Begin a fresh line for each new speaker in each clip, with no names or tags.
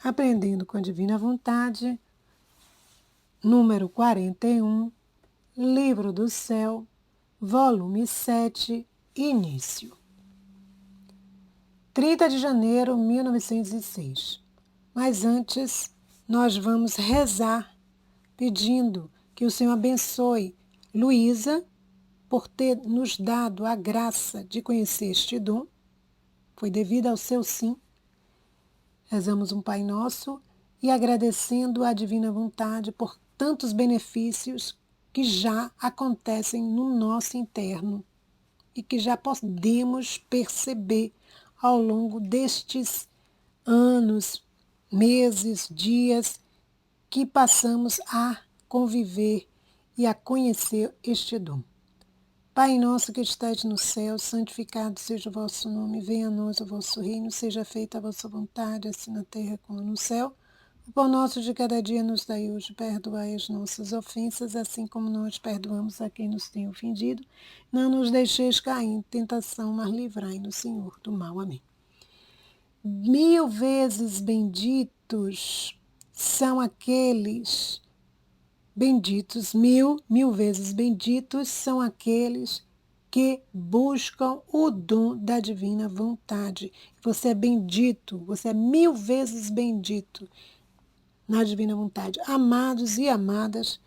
Aprendendo com a Divina Vontade, número 41, Livro do Céu, volume 7, início. 30 de janeiro de 1906. Mas antes, nós vamos rezar, pedindo que o Senhor abençoe Luísa por ter nos dado a graça de conhecer este dom. Foi devido ao seu sim. Rezamos um Pai Nosso e agradecendo a Divina Vontade por tantos benefícios que já acontecem no nosso interno e que já podemos perceber ao longo destes anos, meses, dias que passamos a conviver e a conhecer este dom. Pai nosso que estais no céu, santificado seja o vosso nome, venha a nós o vosso reino, seja feita a vossa vontade, assim na terra como no céu. O pão nosso de cada dia nos dai hoje, perdoai as nossas ofensas, assim como nós perdoamos a quem nos tem ofendido. Não nos deixeis cair em tentação, mas livrai-nos, Senhor, do mal. Amém. 1000 vezes benditos são aqueles benditos, mil vezes benditos são aqueles que buscam o dom da divina vontade. Você é bendito, você é 1000 vezes bendito na divina vontade. Amados e amadas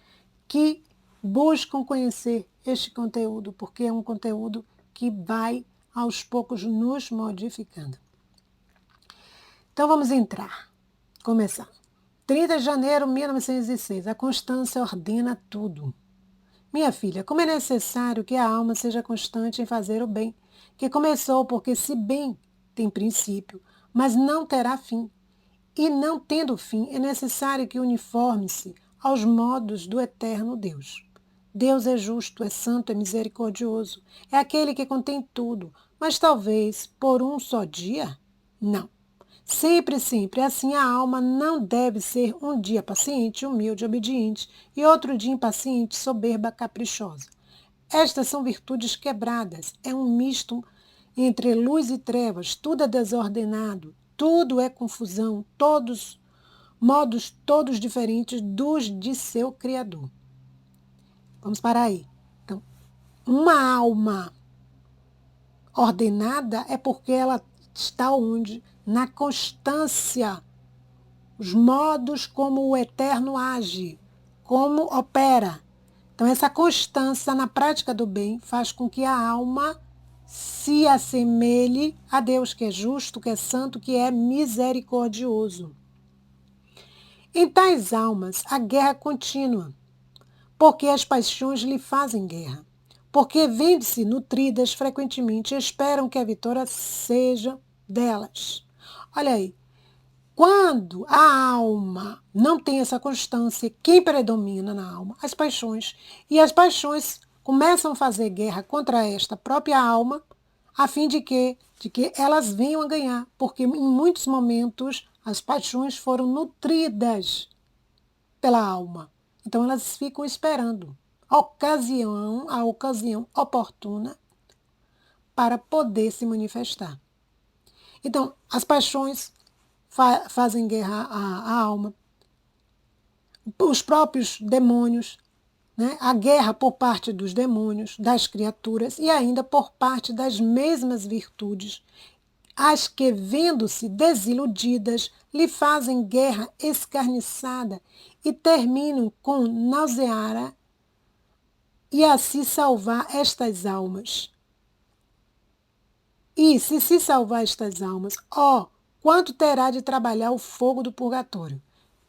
que buscam conhecer este conteúdo, porque é um conteúdo que vai aos poucos nos modificando. Então vamos começar. 30 de janeiro de 1906. A constância ordena tudo. Minha filha, como é necessário que a alma seja constante em fazer o bem, que começou porque se bem tem princípio, mas não terá fim. E não tendo fim, é necessário que uniforme-se aos modos do eterno Deus. Deus é justo, é santo, é misericordioso, é aquele que contém tudo, mas talvez por um só dia? Não. Sempre, sempre, assim a alma não deve ser um dia paciente, humilde, obediente, e outro dia impaciente, soberba, caprichosa. Estas são virtudes quebradas, é um misto entre luz e trevas, tudo é desordenado, tudo é confusão, modos todos diferentes dos de seu Criador. Vamos parar aí. Então, uma alma ordenada é porque ela está onde? Na constância, os modos como o Eterno age, como opera. Então, essa constância na prática do bem faz com que a alma se assemelhe a Deus, que é justo, que é santo, que é misericordioso. Em tais almas, a guerra contínua, porque as paixões lhe fazem guerra, porque vendo-se nutridas frequentemente esperam que a vitória seja delas. Olha aí, quando a alma não tem essa constância, quem predomina na alma? As paixões. E as paixões começam a fazer guerra contra esta própria alma, a fim de que elas venham a ganhar, porque em muitos momentos as paixões foram nutridas pela alma. Então elas ficam esperando a ocasião oportuna para poder se manifestar. Então, as paixões fazem guerra à alma, os próprios demônios, né? A guerra por parte dos demônios, das criaturas e ainda por parte das mesmas virtudes, as que, vendo-se desiludidas, lhe fazem guerra escarniçada e terminam com nausear e assim salvar estas almas. E se salvar estas almas, quanto terá de trabalhar o fogo do purgatório?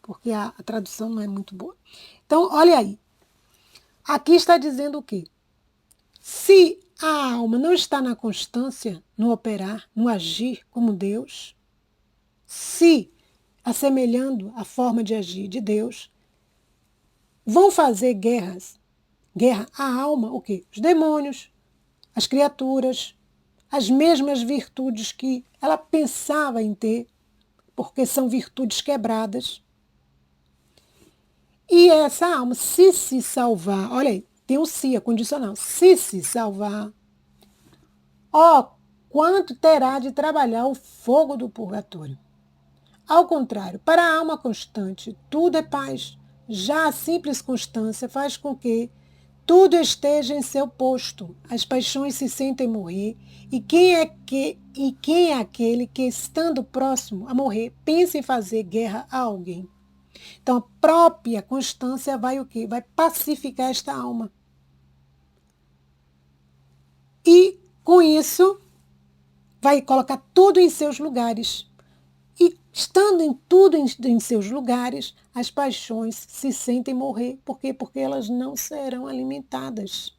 Porque a tradução não é muito boa. Então, olha aí. Aqui está dizendo o quê? Se a alma não está na constância, no operar, no agir como Deus, se assemelhando a forma de agir de Deus, vão fazer guerra à alma, o quê? Os demônios, as criaturas, as mesmas virtudes que ela pensava em ter, porque são virtudes quebradas. E essa alma, se salvar, olha aí, tem um se, a condicional, se salvar, quanto terá de trabalhar o fogo do purgatório. Ao contrário, para a alma constante, tudo é paz. Já a simples constância faz com que tudo esteja em seu posto. As paixões se sentem morrer. E quem é aquele que, estando próximo a morrer, pensa em fazer guerra a alguém? Então, a própria constância vai o quê? Vai pacificar esta alma. E, com isso, vai colocar tudo em seus lugares. E, estando em tudo em seus lugares, as paixões se sentem morrer. Por quê? Porque elas não serão alimentadas.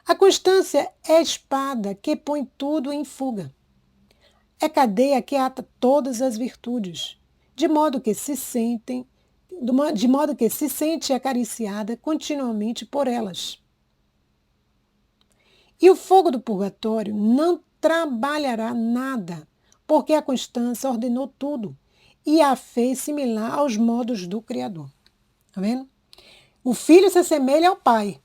A constância é a espada que põe tudo em fuga. É cadeia que ata todas as virtudes, de modo que se sente acariciada continuamente por elas. E o fogo do purgatório não trabalhará nada, porque a constância ordenou tudo, e a fez similar aos modos do Criador. Está vendo? O filho se assemelha ao pai.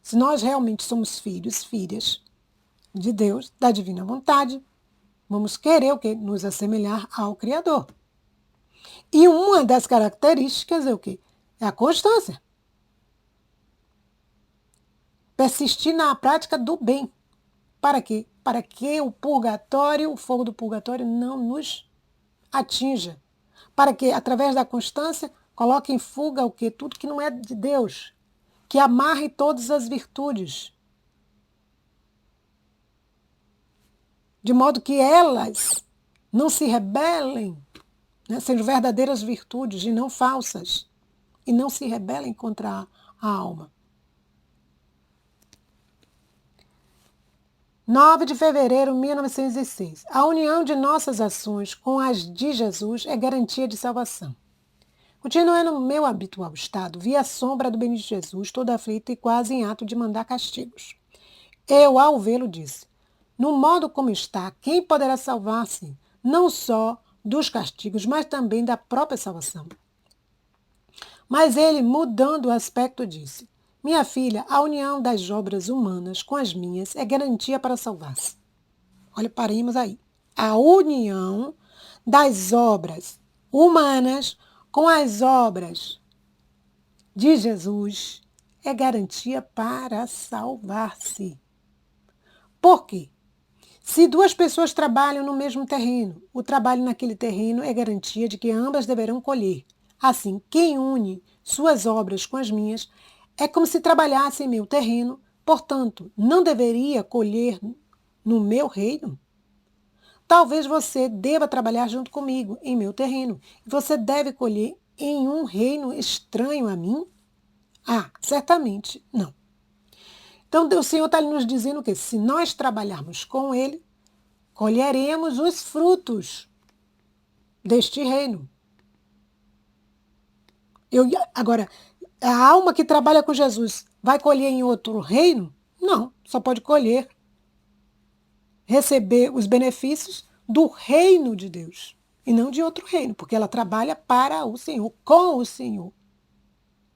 Se nós realmente somos filhos, filhas de Deus, da divina vontade, vamos querer o quê? Nos assemelhar ao Criador. E uma das características é o quê? É a constância. Persistir na prática do bem. Para quê? Para que o purgatório, o fogo do purgatório, não nos atinja. Para que, através da constância, coloque em fuga o quê? Tudo que não é de Deus. Que amarre todas as virtudes. De modo que elas não se rebelem, né? Sejam verdadeiras virtudes e não falsas. E não se rebelem contra a alma. 9 de fevereiro de 1906. A união de nossas ações com as de Jesus é garantia de salvação. Continuando no meu habitual estado, vi a sombra do Benito Jesus, toda aflita e quase em ato de mandar castigos. Eu, ao vê-lo, disse: no modo como está, quem poderá salvar-se, não só dos castigos, mas também da própria salvação? Mas ele, mudando o aspecto, disse: minha filha, a união das obras humanas com as minhas é garantia para salvar-se. Olha, paremos aí. A união das obras humanas com as obras de Jesus é garantia para salvar-se. Por quê? Se duas pessoas trabalham no mesmo terreno, o trabalho naquele terreno é garantia de que ambas deverão colher. Assim, quem une suas obras com as minhas é como se trabalhasse em meu terreno, portanto, não deveria colher no meu reino? Talvez você deva trabalhar junto comigo em meu terreno, e você deve colher em um reino estranho a mim? Ah, certamente não. Então, o Senhor está nos dizendo que se nós trabalharmos com Ele, colheremos os frutos deste reino. Agora, a alma que trabalha com Jesus vai colher em outro reino? Não, só pode colher, receber os benefícios do reino de Deus e não de outro reino, porque ela trabalha para o Senhor, com o Senhor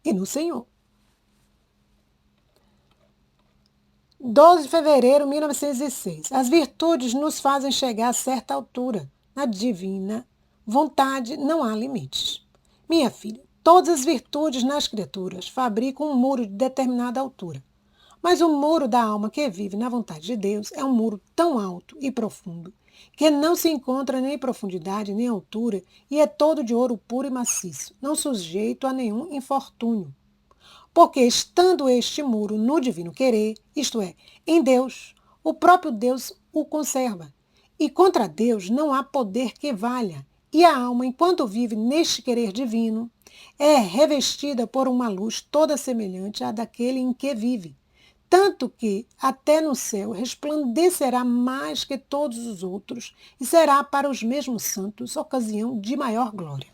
e no Senhor. 12 de fevereiro de 1906. As virtudes nos fazem chegar a certa altura. Na divina vontade não há limites. Minha filha, todas as virtudes nas criaturas fabricam um muro de determinada altura. Mas o muro da alma que vive na vontade de Deus é um muro tão alto e profundo que não se encontra nem profundidade nem altura e é todo de ouro puro e maciço, não sujeito a nenhum infortúnio. Porque estando este muro no divino querer, isto é, em Deus, o próprio Deus o conserva. E contra Deus não há poder que valha. E a alma, enquanto vive neste querer divino, é revestida por uma luz toda semelhante à daquele em que vive. Tanto que até no céu resplandecerá mais que todos os outros e será para os mesmos santos ocasião de maior glória.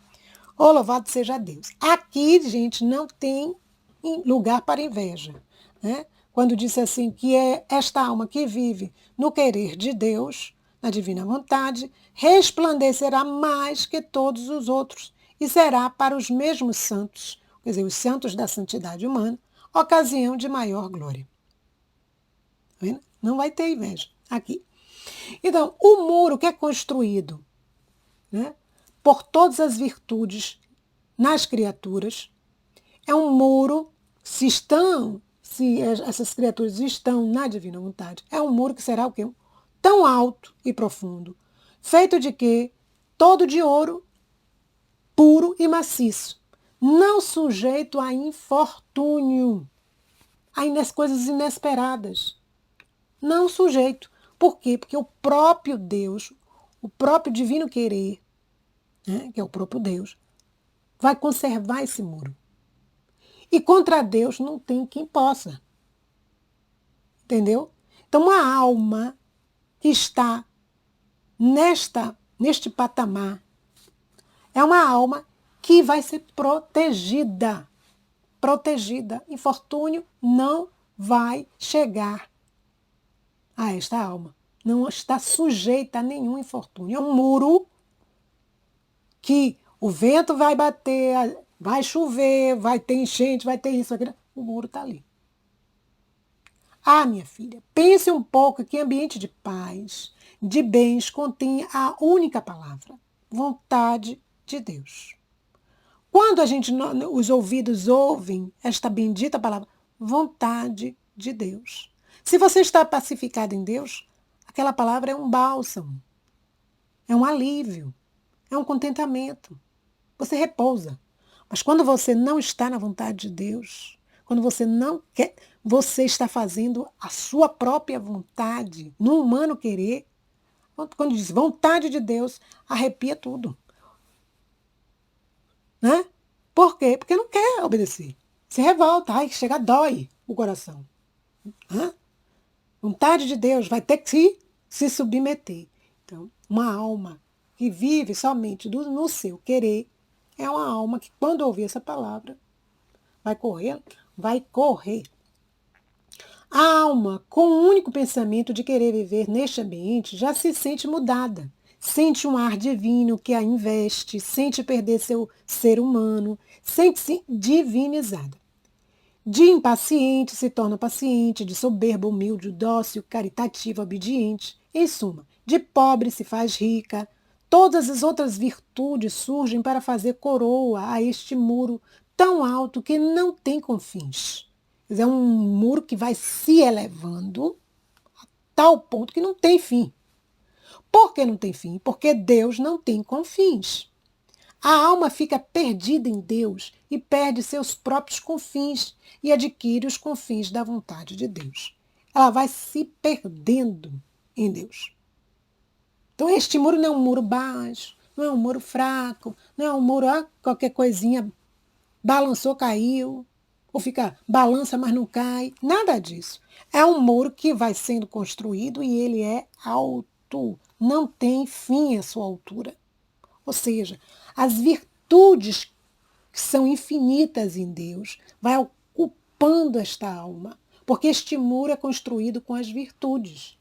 Oh, louvado seja Deus. Aqui, gente, não tem lugar para inveja, né? Quando disse assim que é esta alma que vive no querer de Deus, na divina vontade, resplandecerá mais que todos os outros e será para os mesmos santos, quer dizer, os santos da santidade humana, ocasião de maior glória. Tá vendo? Não vai ter inveja aqui. Então, o muro que é construído né? Por todas as virtudes nas criaturas. É um muro, se essas criaturas estão na divina vontade, é um muro que será o quê? Tão alto e profundo, feito de quê? Todo de ouro, puro e maciço, não sujeito a infortúnio, a coisas inesperadas. Não sujeito. Por quê? Porque o próprio Deus, o próprio divino querer, né, que é o próprio Deus, vai conservar esse muro. E contra Deus não tem quem possa. Entendeu? Então, uma alma que está neste patamar é uma alma que vai ser protegida. Protegida. Infortúnio não vai chegar a esta alma. Não está sujeita a nenhum infortúnio. É um muro que o vento vai bater, vai chover, vai ter enchente, vai ter isso, aquilo. O muro está ali. Ah, minha filha, pense um pouco que ambiente de paz, de bens, contém a única palavra: vontade de Deus. Quando os ouvidos ouvem esta bendita palavra, vontade de Deus. Se você está pacificado em Deus, aquela palavra é um bálsamo, é um alívio, é um contentamento. Você repousa. Mas quando você não está na vontade de Deus, quando você não quer, você está fazendo a sua própria vontade, no humano querer. Quando diz vontade de Deus, arrepia tudo. Né? Por quê? Porque não quer obedecer. Se revolta, ai, chega, dói o coração. Hã? Vontade de Deus, vai ter que se submeter. Então, uma alma que vive somente no seu querer é uma alma que, quando ouvir essa palavra, vai correr, vai correr. A alma, com o único pensamento de querer viver neste ambiente, já se sente mudada. Sente um ar divino que a investe, sente perder seu ser humano, sente-se divinizada. De impaciente se torna paciente, de soberba, humilde, dócil, caritativa, obediente. Em suma, de pobre se faz rica. Todas as outras virtudes surgem para fazer coroa a este muro tão alto que não tem confins. É um muro que vai se elevando a tal ponto que não tem fim. Por que não tem fim? Porque Deus não tem confins. A alma fica perdida em Deus e perde seus próprios confins e adquire os confins da vontade de Deus. Ela vai se perdendo em Deus. Então, este muro não é um muro baixo, não é um muro fraco, não é um muro, qualquer coisinha balançou, caiu, ou fica balança, mas não cai. Nada disso. É um muro que vai sendo construído e ele é alto. Não tem fim a sua altura. Ou seja, as virtudes que são infinitas em Deus vai ocupando esta alma, porque este muro é construído com as virtudes.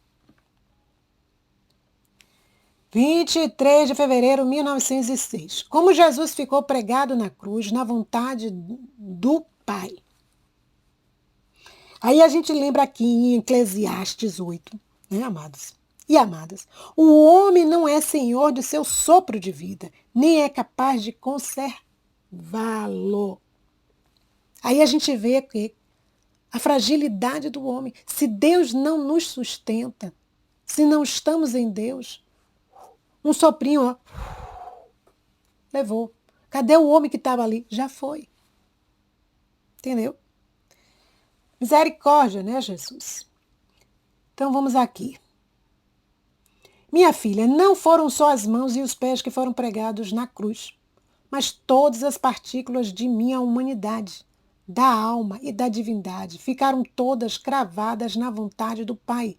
23 de fevereiro de 1906. Como Jesus ficou pregado na cruz, na vontade do Pai. Aí a gente lembra aqui em Eclesiastes 8, né, amados e amadas? O homem não é senhor de seu sopro de vida, nem é capaz de conservá-lo. Aí a gente vê que a fragilidade do homem. Se Deus não nos sustenta, se não estamos em Deus, um soprinho, ó, levou. Cadê o homem que estava ali? Já foi. Entendeu? Misericórdia, né, Jesus? Então vamos aqui. Minha filha, não foram só as mãos e os pés que foram pregados na cruz, mas todas as partículas de minha humanidade, da alma e da divindade, ficaram todas cravadas na vontade do Pai,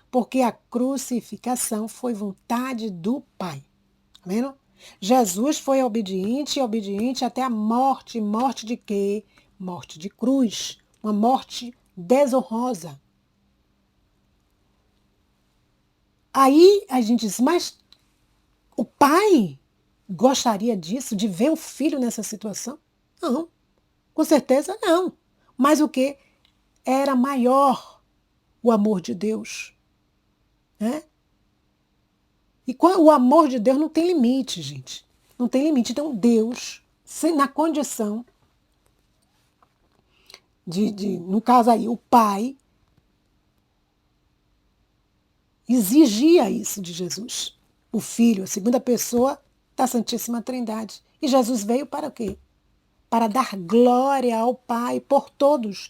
porque a crucificação foi vontade do Pai. Tá vendo? Jesus foi obediente e obediente até a morte. Morte de quê? Morte de cruz. Uma morte desonrosa. Aí a gente diz, mas o pai gostaria disso, de ver o filho nessa situação? Não, com certeza não. Mas o que? Era maior o amor de Deus, né? E o amor de Deus não tem limite, gente. Não tem limite. Então, Deus, na condição no caso aí, o Pai, exigia isso de Jesus. O Filho, a segunda pessoa da Santíssima Trindade. E Jesus veio para o quê? Para dar glória ao Pai por todos.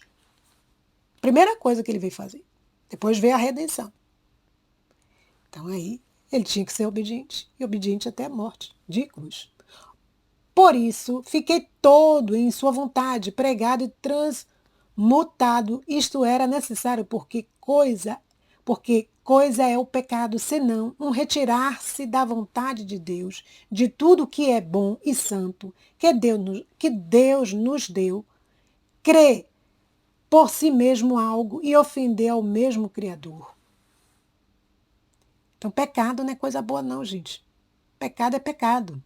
Primeira coisa que ele veio fazer. Depois veio a redenção. Então aí, ele tinha que ser obediente. E obediente até a morte, de cruz. Por isso, fiquei todo em sua vontade, pregado e transmutado. Isto era necessário, porque coisa é o pecado, senão um retirar-se da vontade de Deus, de tudo que é bom e santo, que Deus nos deu, crer por si mesmo algo e ofender ao mesmo Criador. Então, pecado não é coisa boa não, gente. Pecado é pecado.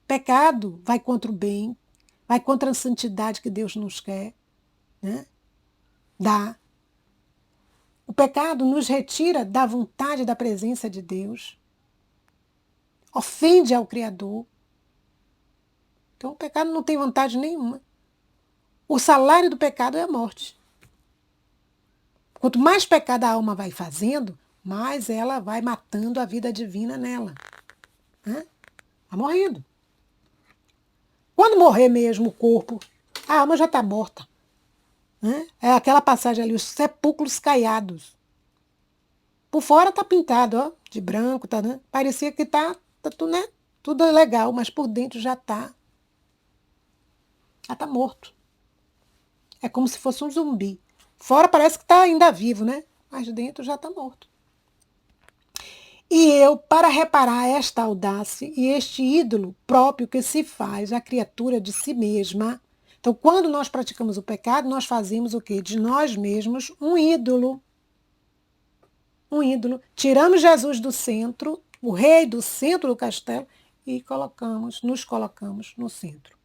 Pecado vai contra o bem, vai contra a santidade que Deus nos quer, né? Dá. O pecado nos retira da vontade da presença de Deus, ofende ao Criador. Então, o pecado não tem vontade nenhuma. O salário do pecado é a morte. Quanto mais pecado a alma vai fazendo, mais ela vai matando a vida divina nela. Né? Vai morrendo. Quando morrer mesmo o corpo, a alma já está morta. Né? É aquela passagem ali, os sepulcros caiados. Por fora está pintado, ó, de branco, tá, né? Parecia que tá tudo, né? Tudo legal, mas por dentro já está morto. É como se fosse um zumbi. Fora parece que está ainda vivo, né? Mas dentro já está morto. E eu, para reparar esta audácia e este ídolo próprio que se faz a criatura de si mesma. Então, quando nós praticamos o pecado, nós fazemos o quê? De nós mesmos um ídolo. Um ídolo. Tiramos Jesus do centro, o rei do centro do castelo, e nos colocamos no centro.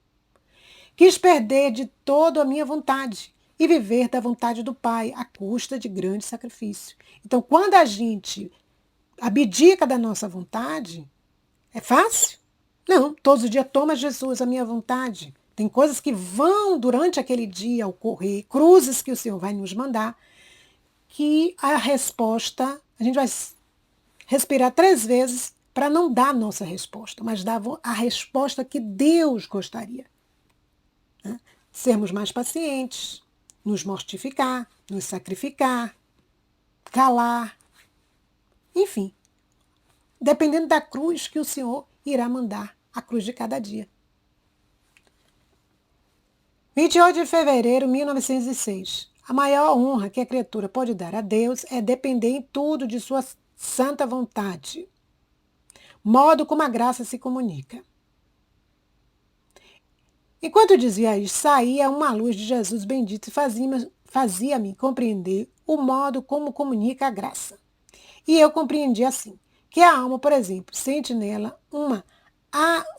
Quis perder de todo a minha vontade e viver da vontade do Pai, à custa de grande sacrifício. Então, quando a gente abdica da nossa vontade, é fácil? Não, todos os dias toma Jesus a minha vontade. Tem coisas que vão durante aquele dia ocorrer, cruzes que o Senhor vai nos mandar, que a resposta, a gente vai respirar 3 vezes para não dar a nossa resposta, mas dar a resposta que Deus gostaria. Né? Sermos mais pacientes, nos mortificar, nos sacrificar, calar, enfim, dependendo da cruz que o Senhor irá mandar, a cruz de cada dia. 28 de fevereiro de 1906. A maior honra que a criatura pode dar a Deus é depender em tudo de sua santa vontade, modo como a graça se comunica. Enquanto dizia isso, saía uma luz de Jesus bendito e fazia-me compreender o modo como comunica a graça. E eu compreendi assim, que a alma, por exemplo, sente nela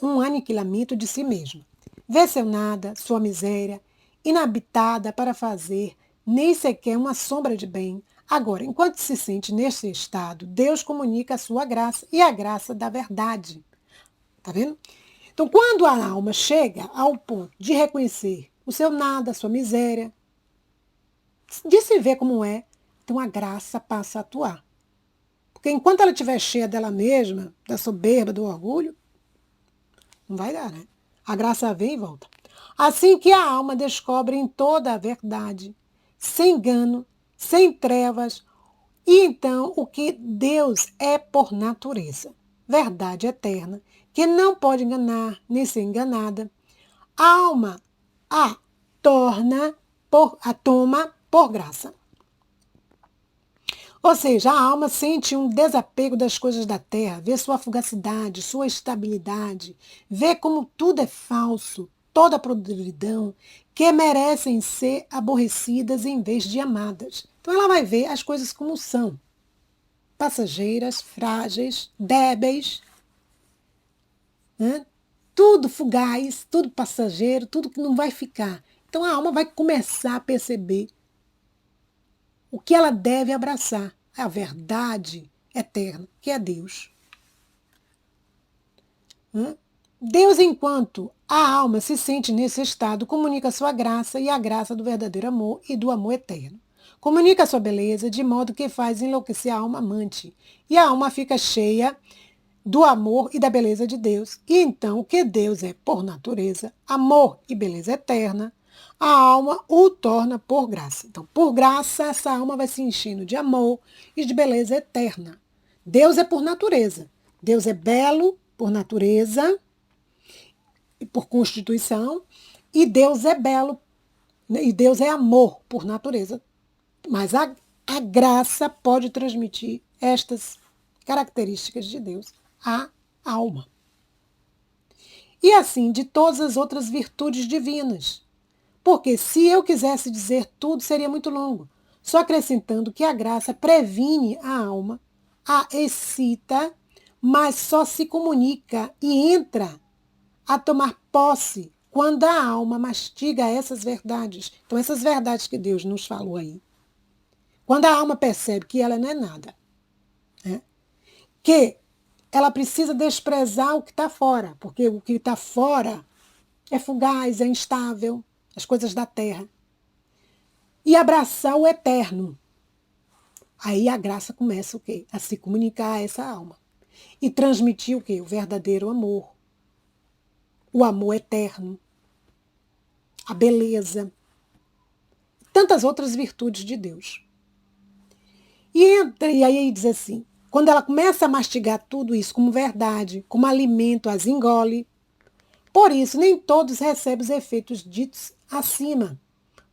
um aniquilamento de si mesma. Vê seu nada, sua miséria, inabitada para fazer nem sequer uma sombra de bem. Agora, enquanto se sente neste estado, Deus comunica a sua graça e a graça da verdade. Tá vendo? Então, quando a alma chega ao ponto de reconhecer o seu nada, a sua miséria, de se ver como é, então a graça passa a atuar. Porque enquanto ela estiver cheia dela mesma, da soberba, do orgulho, não vai dar, né? A graça vem e volta. Assim que a alma descobre em toda a verdade, sem engano, sem trevas, e então o que Deus é por natureza, verdade eterna, que não pode enganar nem ser enganada, a alma a toma por graça. Ou seja, a alma sente um desapego das coisas da terra, vê sua fugacidade, sua estabilidade, vê como tudo é falso, toda a podridão, que merecem ser aborrecidas em vez de amadas. Então ela vai ver as coisas como são. Passageiras, frágeis, débeis, né? Tudo fugaz, tudo passageiro, tudo que não vai ficar. Então a alma vai começar a perceber o que ela deve abraçar, a verdade eterna, que é Deus. Hã? Deus, enquanto a alma se sente nesse estado, comunica sua graça e a graça do verdadeiro amor e do amor eterno. Comunica sua beleza de modo que faz enlouquecer a alma amante. E a alma fica cheia do amor e da beleza de Deus. E então, o que Deus é por natureza, amor e beleza eterna, a alma o torna por graça. Então, por graça, essa alma vai se enchendo de amor e de beleza eterna. Deus é por natureza. Deus é belo por natureza e por constituição, e Deus é belo, e Deus é amor por natureza. Mas a graça pode transmitir estas características de Deus à alma. E assim de todas as outras virtudes divinas. Porque se eu quisesse dizer tudo, seria muito longo. Só acrescentando que a graça previne a alma, a excita, mas só se comunica e entra a tomar posse quando a alma mastiga essas verdades. Então, essas verdades que Deus nos falou aí. Quando a alma percebe que ela não é nada, né? Que ela precisa desprezar o que está fora, porque o que está fora é fugaz, é instável, as coisas da terra. E abraçar o eterno. Aí a graça começa o quê? A se comunicar a essa alma. E transmitir o quê? O verdadeiro amor. O amor eterno. A beleza. Tantas outras virtudes de Deus. E aí diz assim, quando ela começa a mastigar tudo isso como verdade, como alimento, as engole. Por isso, nem todos recebem os efeitos ditos acima,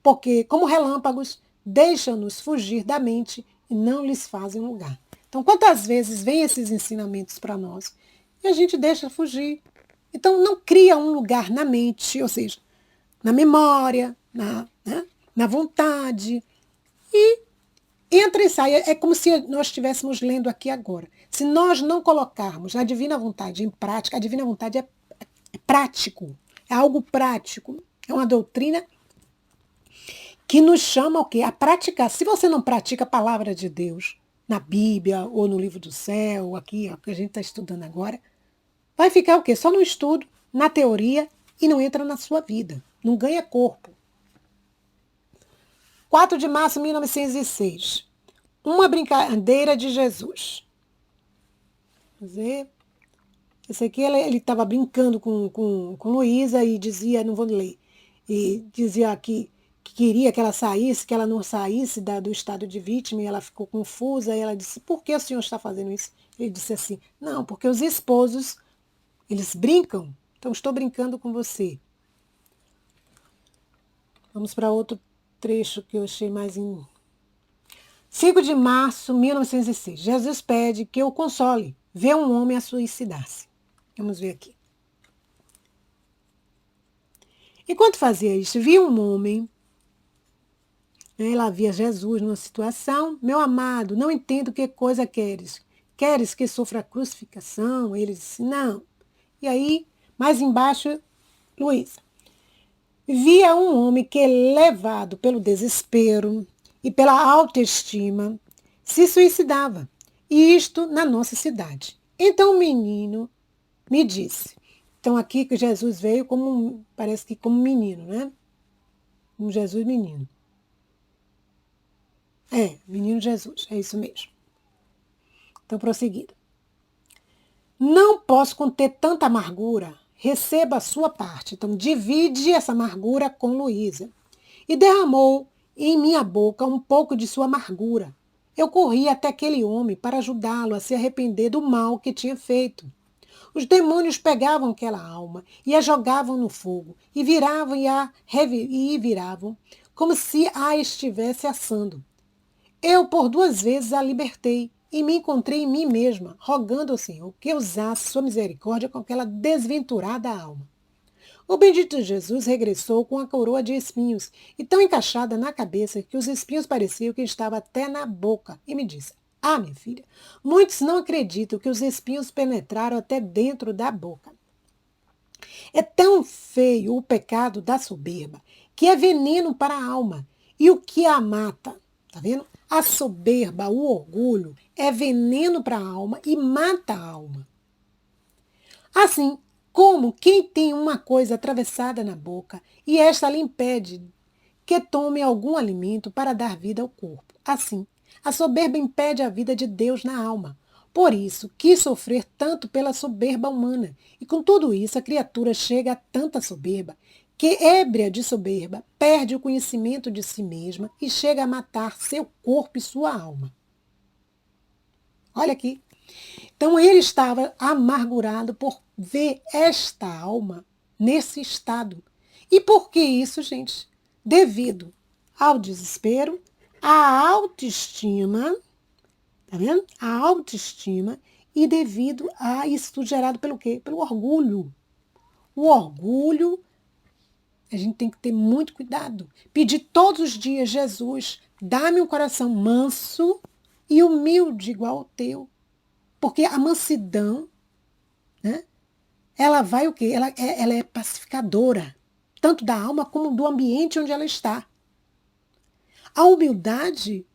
porque, como relâmpagos, deixam-nos fugir da mente e não lhes fazem lugar. Então, quantas vezes vêm esses ensinamentos para nós e a gente deixa fugir? Então, não cria um lugar na mente, ou seja, na memória, na vontade, e entra e sai. É como se nós estivéssemos lendo aqui agora. Se nós não colocarmos a divina vontade em prática, a divina vontade é prático, é algo prático, é uma doutrina que nos chama o quê? A praticar. Se você não pratica a palavra de Deus na Bíblia ou no livro do céu, aqui, ó, que a gente está estudando agora, vai ficar o quê? Só no estudo, na teoria, e não entra na sua vida. Não ganha corpo. 4 de março de 1906. Uma brincadeira de Jesus. Vamos ver. Esse aqui ele estava brincando com Luísa e dizia, não vou ler, e dizia que queria que ela saísse, que ela não saísse do estado de vítima, e ela ficou confusa, e ela disse, por que o senhor está fazendo isso? Ele disse assim, não, porque os esposos, eles brincam, então estou brincando com você. Vamos para outro trecho que eu achei mais 5 de março de 1906. Jesus pede que eu console, vê um homem a suicidar-se. Vamos ver aqui. Enquanto fazia isso, vi um homem, né, lá via Jesus numa situação, meu amado, não entendo que coisa queres. Queres que sofra a crucificação? Ele disse, não. E aí, mais embaixo, Luísa. Via um homem que, levado pelo desespero e pela autoestima, se suicidava. E isto na nossa cidade. Então o menino me disse. Então aqui que Jesus veio como, parece que como menino, né? Um Jesus menino. Menino Jesus, é isso mesmo. Então, prosseguindo. Não posso conter tanta amargura, receba a sua parte. Então, divide essa amargura com Luísa. E derramou em minha boca um pouco de sua amargura. Eu corri até aquele homem para ajudá-lo a se arrepender do mal que tinha feito. Os demônios pegavam aquela alma e a jogavam no fogo, e viravam e viravam, como se a estivesse assando. Eu por 2 vezes a libertei e me encontrei em mim mesma, rogando ao Senhor que usasse sua misericórdia com aquela desventurada alma. O bendito Jesus regressou com a coroa de espinhos e tão encaixada na cabeça que os espinhos pareciam que estavam até na boca, e me disse, minha filha, muitos não acreditam que os espinhos penetraram até dentro da boca. É tão feio o pecado da soberba, que é veneno para a alma, e o que a mata, tá vendo? A soberba, o orgulho, é veneno para a alma e mata a alma. Assim, como quem tem uma coisa atravessada na boca e esta lhe impede que tome algum alimento para dar vida ao corpo. Assim, a soberba impede a vida de Deus na alma. Por isso, quis sofrer tanto pela soberba humana. E com tudo isso, a criatura chega a tanta soberba que, ébria de soberba, perde o conhecimento de si mesma e chega a matar seu corpo e sua alma. Olha aqui. Então ele estava amargurado por ver esta alma nesse estado. E por que isso, gente? Devido ao desespero, à autoestima, tá vendo? A autoestima e devido a isso gerado pelo quê? Pelo orgulho. O orgulho, a gente tem que ter muito cuidado. Pedir todos os dias, Jesus, dá-me um coração manso e humilde igual ao teu. Porque a mansidão, né, ela vai o quê? Ela é pacificadora, tanto da alma como do ambiente onde ela está. A humildade,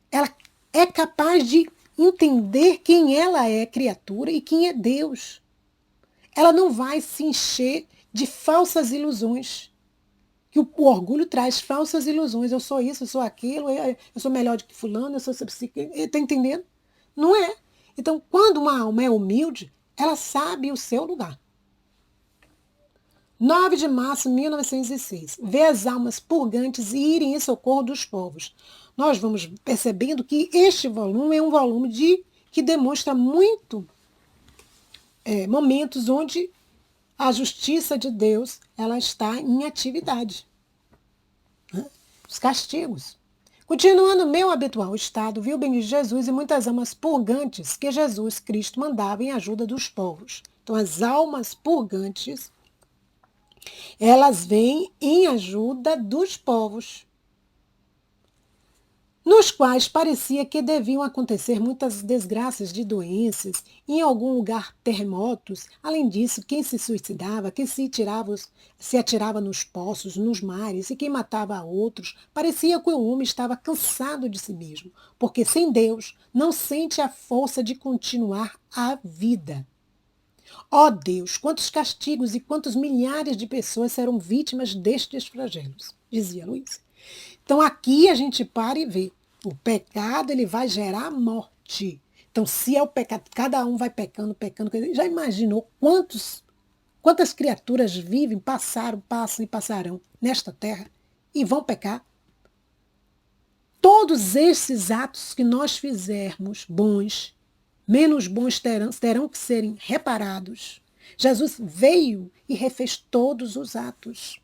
ela é capaz de entender quem ela é, criatura, e quem é Deus. Ela não vai se encher de falsas ilusões. Que o orgulho traz falsas ilusões. Eu sou isso, eu sou aquilo, eu sou melhor do que fulano, eu sou... Está entendendo? Não é. Então, quando uma alma é humilde, ela sabe o seu lugar. 9 de março de 1906. Vê as almas purgantes irem em socorro dos povos. Nós vamos percebendo que este volume é um volume que demonstra muito momentos onde a justiça de Deus ela está em atividade. Né? Os castigos. Continuando o meu habitual estado, vi o bem de Jesus e muitas almas purgantes que Jesus Cristo mandava em ajuda dos povos. Então, as almas purgantes, elas vêm em ajuda dos povos, nos quais parecia que deviam acontecer muitas desgraças de doenças, em algum lugar terremotos. Além disso, quem se suicidava, quem se atirava nos poços, nos mares, e quem matava a outros, parecia que o homem estava cansado de si mesmo, porque sem Deus não sente a força de continuar a vida. Ó Deus, quantos castigos e quantos milhares de pessoas serão vítimas destes flagelos, dizia Luiz. Então aqui a gente para e vê. O pecado ele vai gerar morte. Então se é o pecado, cada um vai pecando. Já imaginou quantas criaturas vivem, passaram, passam e passarão nesta terra e vão pecar? Todos esses atos que nós fizermos, bons, menos bons terão que serem reparados. Jesus veio e refez todos os atos.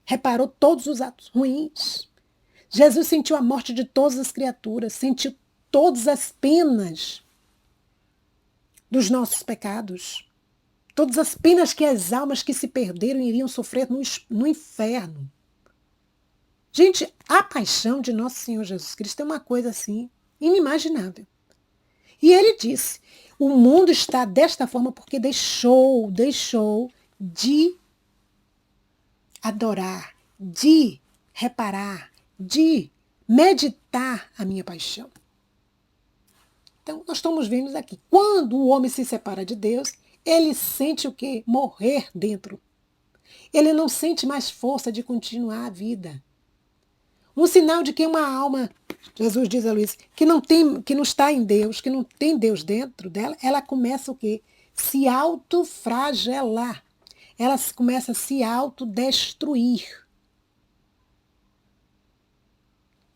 Reparou todos os atos ruins. Jesus sentiu a morte de todas as criaturas, sentiu todas as penas dos nossos pecados, todas as penas que as almas que se perderam iriam sofrer no inferno. Gente, a paixão de nosso Senhor Jesus Cristo é uma coisa assim inimaginável. E ele disse, o mundo está desta forma porque deixou de adorar, de reparar, de meditar a minha paixão. Então, nós estamos vendo aqui, quando o homem se separa de Deus, ele sente o quê? Morrer dentro. Ele não sente mais força de continuar a vida. Um sinal de que uma alma, Jesus diz a Luiz, que não está em Deus, que não tem Deus dentro dela, ela começa o quê? Se autofragelar. Ela começa a se autodestruir.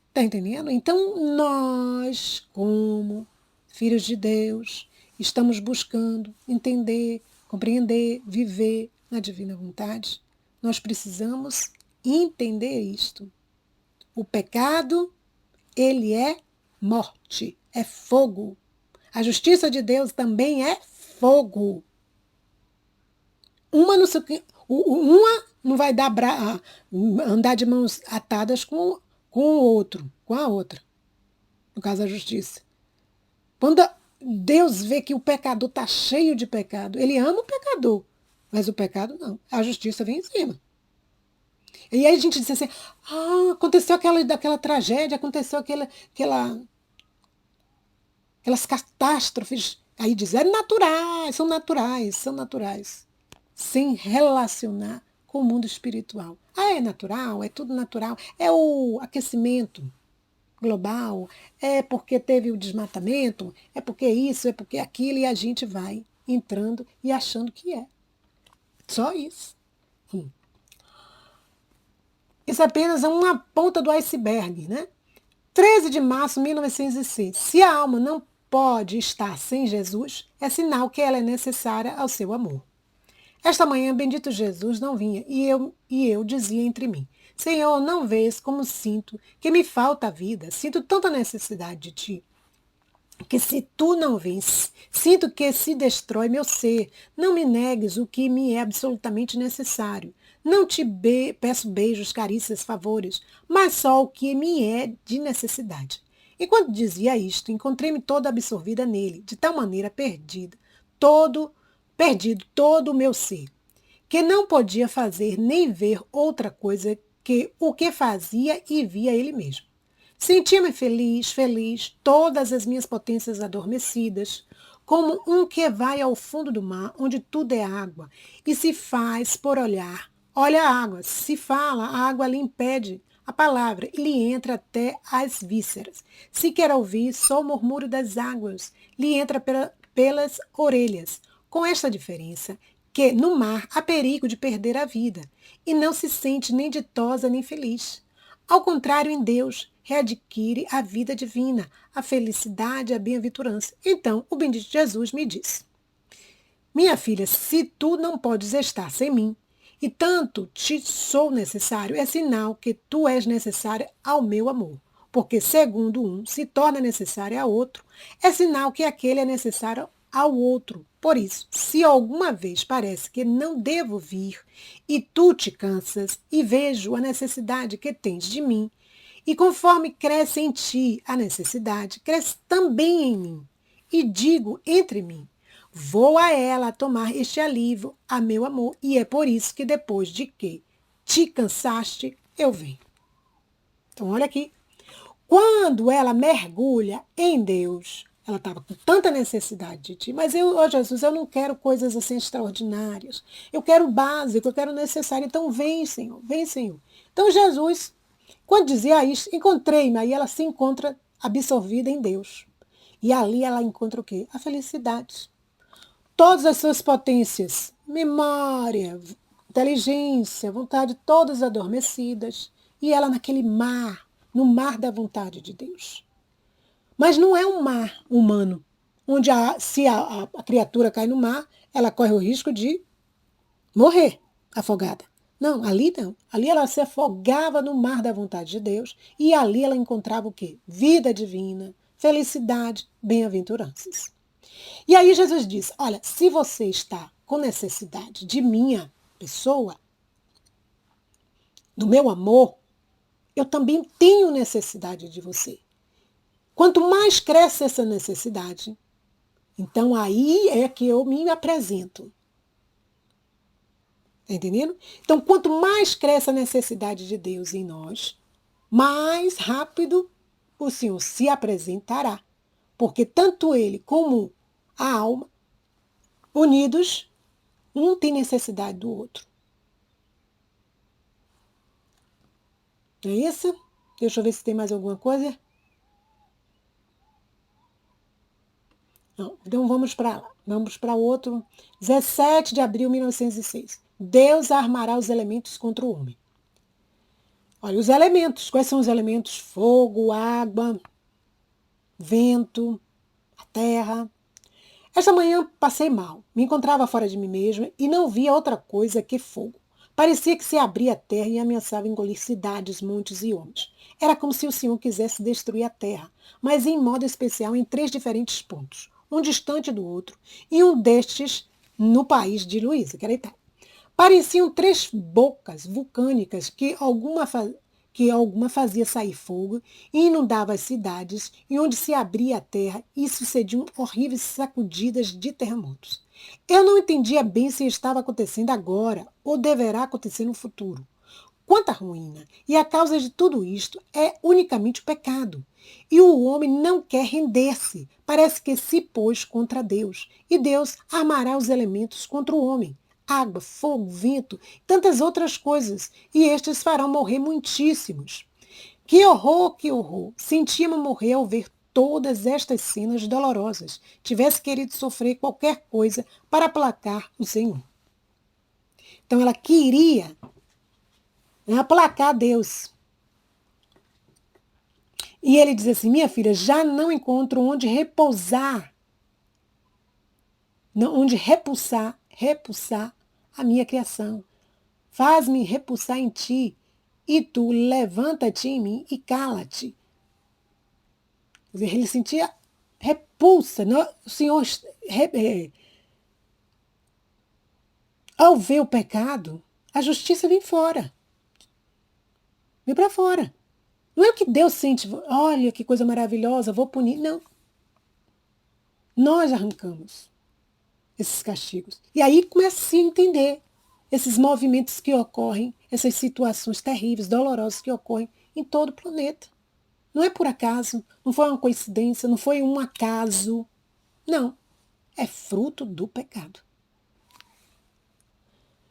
Está entendendo? Então, nós, como filhos de Deus, estamos buscando entender, compreender, viver na divina vontade. Nós precisamos entender isto. O pecado, ele é morte, é fogo. A justiça de Deus também é fogo. Uma não vai andar de mãos atadas com a outra. No caso, a justiça. Quando Deus vê que o pecador está cheio de pecado, ele ama o pecador, mas o pecado não. A justiça vem em cima. E aí a gente diz assim, aconteceu daquela tragédia, aconteceu aquelas catástrofes. Aí diz, são naturais. sem relacionar com o mundo espiritual. Ah, é natural, é tudo natural, é o aquecimento global, é porque teve o desmatamento, é porque isso, é porque aquilo, e a gente vai entrando e achando que é. Só isso. Isso é apenas uma ponta do iceberg, né? 13 de março de 1906. Se a alma não pode estar sem Jesus, é sinal que ela é necessária ao seu amor. Esta manhã, bendito Jesus não vinha, e eu dizia entre mim: Senhor, não vês como sinto que me falta a vida, sinto tanta necessidade de ti, que se tu não vens, sinto que se destrói meu ser. Não me negues o que me é absolutamente necessário. Não te peço beijos, carícias, favores, mas só o que me é de necessidade. Enquanto dizia isto, encontrei-me toda absorvida nele, de tal maneira perdido todo o meu ser, que não podia fazer nem ver outra coisa que o que fazia e via ele mesmo. Sentia-me feliz, todas as minhas potências adormecidas, como um que vai ao fundo do mar, onde tudo é água, e se faz por olhar. Olha a água, se fala, a água lhe impede a palavra e lhe entra até as vísceras. Se quer ouvir, só o murmúrio das águas lhe entra pelas orelhas. Com esta diferença, que no mar há perigo de perder a vida, e não se sente nem ditosa nem feliz. Ao contrário, em Deus, readquire a vida divina, a felicidade e a bem-aventurança. Então, o bendito Jesus me diz: Minha filha, se tu não podes estar sem mim, e tanto te sou necessário, é sinal que tu és necessária ao meu amor. Porque, segundo um, se torna necessário a outro, é sinal que aquele é necessário ao outro. Por isso, se alguma vez parece que não devo vir, e tu te cansas, e vejo a necessidade que tens de mim, e conforme cresce em ti a necessidade, cresce também em mim. E digo entre mim: vou a ela tomar este alívio a meu amor, e é por isso que depois de que te cansaste, eu venho. Então, olha aqui. Quando ela mergulha em Deus, ela estava com tanta necessidade de ti, mas Jesus, eu não quero coisas assim extraordinárias. Eu quero o básico, eu quero o necessário. Então, vem, Senhor, vem, Senhor. Então, Jesus, quando dizia isso, encontrei-me, aí ela se encontra absorvida em Deus. E ali ela encontra o quê? A felicidade. Todas as suas potências, memória, inteligência, vontade, todas adormecidas. E ela naquele mar, no mar da vontade de Deus. Mas não é um mar humano, onde se a criatura cai no mar, ela corre o risco de morrer afogada. Não, ali não. Ali ela se afogava no mar da vontade de Deus e ali ela encontrava o quê? Vida divina, felicidade, bem-aventuranças. E aí Jesus diz: olha, se você está com necessidade de minha pessoa, do meu amor, eu também tenho necessidade de você. Quanto mais cresce essa necessidade, então aí é que eu me apresento. Está entendendo? Então, quanto mais cresce a necessidade de Deus em nós, mais rápido o Senhor se apresentará. Porque tanto Ele como a alma, unidos, um tem necessidade do outro. Não é isso? Deixa eu ver se tem mais alguma coisa. Não, então vamos para lá. Vamos para o outro. 17 de abril de 1906. Deus armará os elementos contra o homem. Olha, os elementos. Quais são os elementos? Fogo, água, vento, a terra. Esta manhã passei mal. Me encontrava fora de mim mesma e não via outra coisa que fogo. Parecia que se abria a terra e ameaçava engolir cidades, montes e homens. Era como se o Senhor quisesse destruir a terra, mas em modo especial em 3 diferentes pontos, um distante do outro, e um destes no país de Luísa, que era a Itália. Pareciam 3 bocas vulcânicas que alguma fazia sair fogo e inundava as cidades, e onde se abria a terra e sucediam horríveis sacudidas de terremotos. Eu não entendia bem se estava acontecendo agora ou deverá acontecer no futuro. Quanta ruína! E a causa de tudo isto é unicamente o pecado. E o homem não quer render-se. Parece que se pôs contra Deus. E Deus armará os elementos contra o homem. água, fogo, vento, tantas outras coisas, e estes farão morrer muitíssimos. Que horror, que horror! Sentia-me morrer ao ver todas estas cenas dolorosas. Tivesse querido sofrer qualquer coisa para aplacar o Senhor. Então ela queria, né, aplacar Deus. E ele diz assim, minha filha, já não encontro onde repousar, não, onde repulsar a minha criação. Faz-me repulsar em ti, e tu levanta-te em mim e cala-te. Quer dizer, ele sentia repulsa. O Senhor, ao ver o pecado, a justiça vem fora. Vem para fora. Não é o que Deus sente, olha que coisa maravilhosa, vou punir. Não. Nós arrancamos esses castigos. E aí começa a entender esses movimentos que ocorrem, essas situações terríveis, dolorosas que ocorrem em todo o planeta. Não é por acaso, não foi uma coincidência, não foi um acaso. Não. É fruto do pecado.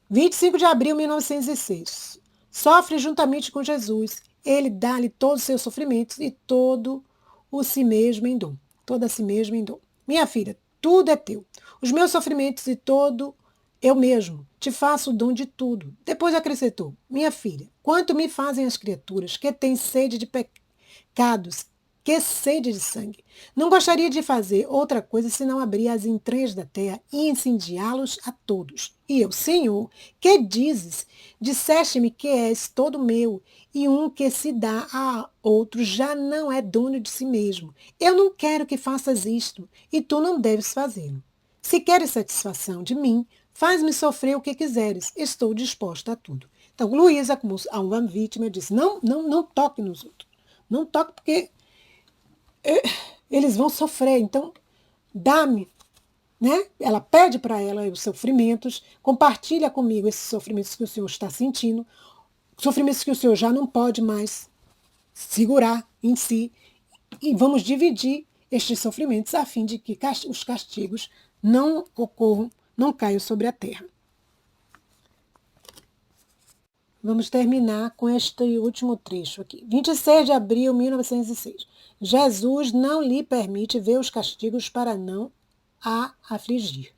25 de abril de 1906. Sofre juntamente com Jesus. Ele dá-lhe todos os seus sofrimentos e todo o si mesmo em dom. Toda a si mesmo em dom. Minha filha, tudo é teu. Os meus sofrimentos e todo eu mesmo te faço o dom de tudo. Depois acrescentou, minha filha, quanto me fazem as criaturas que têm sede de pecados, que sede de sangue. Não gostaria de fazer outra coisa senão abrir as entranhas da terra e incendiá-los a todos. E eu, Senhor, que dizes? Disseste-me que és todo meu, e um que se dá a outro já não é dono de si mesmo. Eu não quero que faças isto, e tu não deves fazê-lo. Se queres satisfação de mim, faz-me sofrer o que quiseres. Estou disposta a tudo. Então, Luísa, como uma vítima, disse, não toque nos outros. Não toque porque eles vão sofrer, então dá-me, né? Ela pede para ela os sofrimentos, compartilha comigo esses sofrimentos que o Senhor está sentindo, sofrimentos que o Senhor já não pode mais segurar em si, e vamos dividir estes sofrimentos a fim de que os castigos não ocorram, não caiam sobre a terra. Vamos terminar com este último trecho aqui. 26 de abril de 1906. Jesus não lhe permite ver os castigos para não a afligir.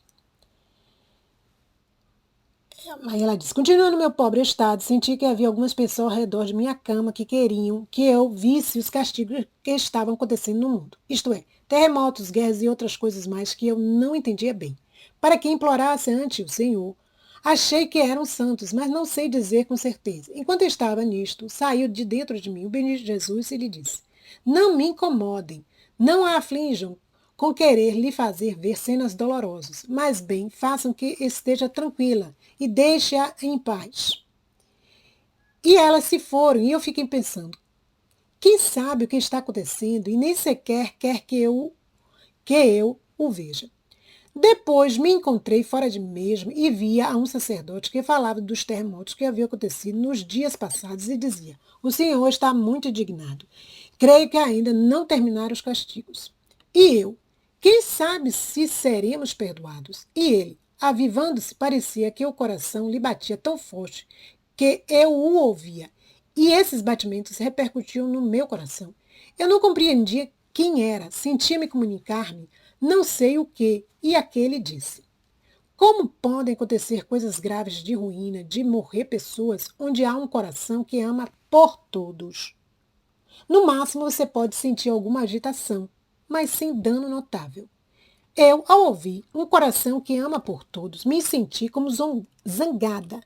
Aí ela diz, continuando meu pobre estado, senti que havia algumas pessoas ao redor de minha cama que queriam que eu visse os castigos que estavam acontecendo no mundo. Isto é, terremotos, guerras e outras coisas mais que eu não entendia bem. Para que implorasse ante o Senhor. Achei que eram santos, mas não sei dizer com certeza. Enquanto estava nisto, saiu de dentro de mim o bendito Jesus e lhe disse, não me incomodem, não a aflijam com querer lhe fazer ver cenas dolorosas, mas bem, façam que esteja tranquila e deixe-a em paz. E elas se foram, e eu fiquei pensando, quem sabe o que está acontecendo e nem sequer quer que eu o veja. Depois me encontrei fora de mim mesmo e via a um sacerdote que falava dos terremotos que haviam acontecido nos dias passados e dizia, o Senhor está muito indignado. Creio que ainda não terminaram os castigos. E eu, quem sabe se seremos perdoados? E ele, avivando-se, parecia que o coração lhe batia tão forte que eu o ouvia. E esses batimentos repercutiam no meu coração. Eu não compreendia quem era, sentia-me comunicar-me, não sei o que, e aquele disse. Como podem acontecer coisas graves de ruína, de morrer pessoas, onde há um coração que ama por todos? No máximo você pode sentir alguma agitação, mas sem dano notável. Eu, ao ouvir um coração que ama por todos, me senti como zangada.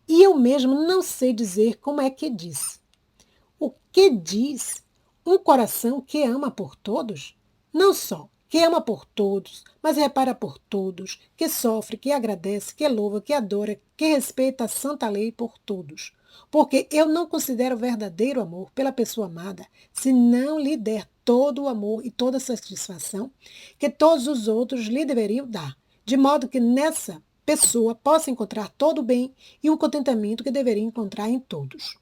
E eu mesmo não sei dizer como é que diz. O que diz um coração que ama por todos? Não só que ama por todos, mas repara por todos, que sofre, que agradece, que louva, que adora, que respeita a santa lei por todos. Porque eu não considero verdadeiro amor pela pessoa amada se não lhe der todo o amor e toda a satisfação que todos os outros lhe deveriam dar, de modo que nessa pessoa possa encontrar todo o bem e um contentamento que deveria encontrar em todos.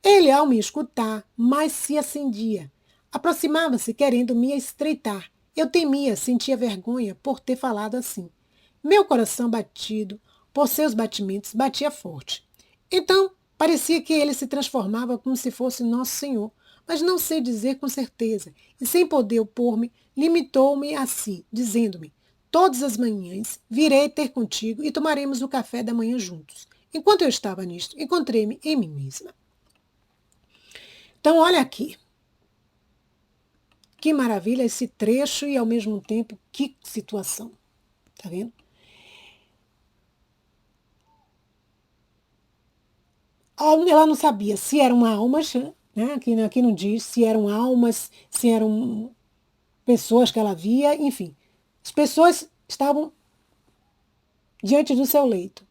Ele, ao me escutar, mais se acendia. Aproximava-se querendo me estreitar. Eu temia, sentia vergonha por ter falado assim. Meu coração batido, por seus batimentos, batia forte. Então, parecia que ele se transformava como se fosse nosso Senhor, mas não sei dizer com certeza, e sem poder opor-me, limitou-me a si, dizendo-me: todas as manhãs virei ter contigo e tomaremos o café da manhã juntos. Enquanto eu estava nisto, encontrei-me em mim mesma. Então, olha aqui. Que maravilha esse trecho e, ao mesmo tempo, que situação. Tá vendo? Ela não sabia se eram almas, né? Aqui não diz se eram almas, se eram pessoas que ela via, enfim. As pessoas estavam diante do seu leito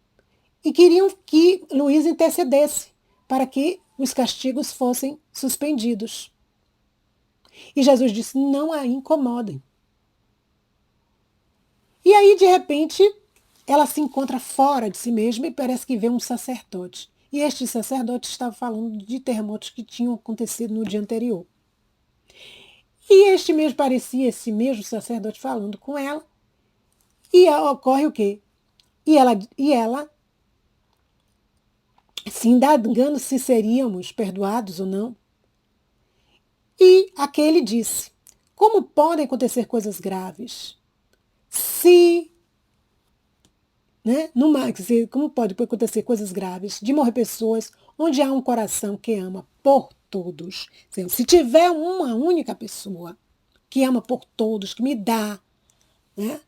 e queriam que Luísa intercedesse para que os castigos fossem suspendidos. E Jesus disse: não a incomodem. E aí, de repente, ela se encontra fora de si mesma e parece que vê um sacerdote. E este sacerdote estava falando de terremotos que tinham acontecido no dia anterior. E este mesmo parecia esse mesmo sacerdote falando com ela. E ocorre o quê? E ela se indagando se seríamos perdoados ou não. E aquele disse: como podem acontecer coisas graves? Se, né, como pode acontecer coisas graves de morrer pessoas onde há um coração que ama por todos? Se tiver uma única pessoa que ama por todos, que me dá, né,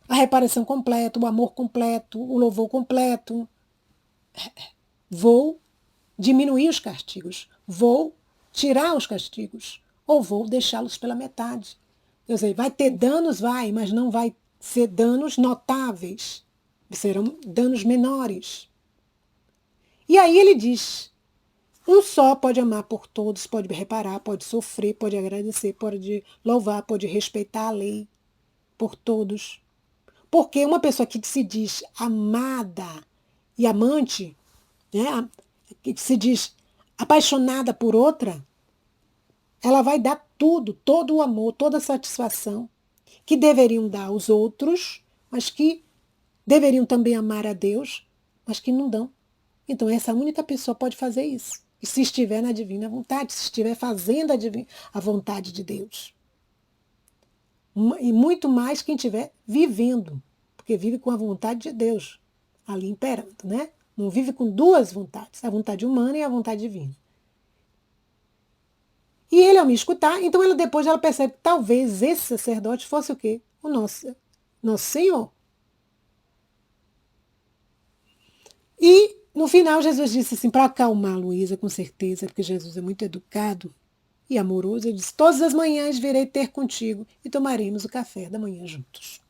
a reparação completa, o amor completo, o louvor completo, vou diminuir os castigos, vou tirar os castigos, ou vou deixá-los pela metade. Quer dizer, vai ter danos, vai, mas não vai ser danos notáveis, serão danos menores. E aí ele diz: um só pode amar por todos, pode reparar, pode sofrer, pode agradecer, pode louvar, pode respeitar a lei por todos. Porque uma pessoa que se diz amada e amante, né, que se diz apaixonada por outra, ela vai dar tudo, todo o amor, toda a satisfação que deveriam dar aos outros, mas que deveriam também amar a Deus, mas que não dão. Então, essa única pessoa pode fazer isso. E se estiver na divina vontade, se estiver fazendo a vontade de Deus. E muito mais quem estiver vivendo, porque vive com a vontade de Deus ali imperando, né? Não vive com duas vontades, a vontade humana e a vontade divina. E ele, ao me escutar, então depois ela percebe que talvez esse sacerdote fosse o quê? O nosso Senhor. E no final Jesus disse assim, para acalmar Luísa, com certeza, porque Jesus é muito educado e amoroso, ele disse: todas as manhãs virei ter contigo e tomaremos o café da manhã juntos.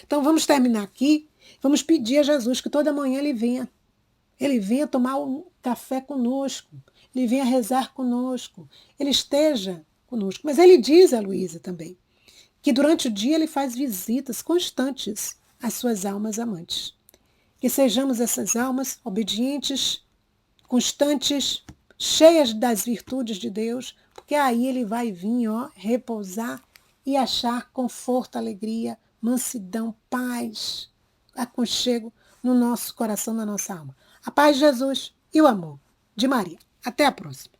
Então vamos terminar aqui, vamos pedir a Jesus que toda manhã ele venha tomar um café conosco, ele venha rezar conosco, ele esteja conosco. Mas ele diz a Luísa também que durante o dia ele faz visitas constantes às suas almas amantes. Que sejamos essas almas obedientes, constantes, cheias das virtudes de Deus, porque aí ele vai vir, repousar e achar conforto, alegria, mansidão, paz, aconchego no nosso coração, na nossa alma. A paz de Jesus e o amor de Maria. Até a próxima.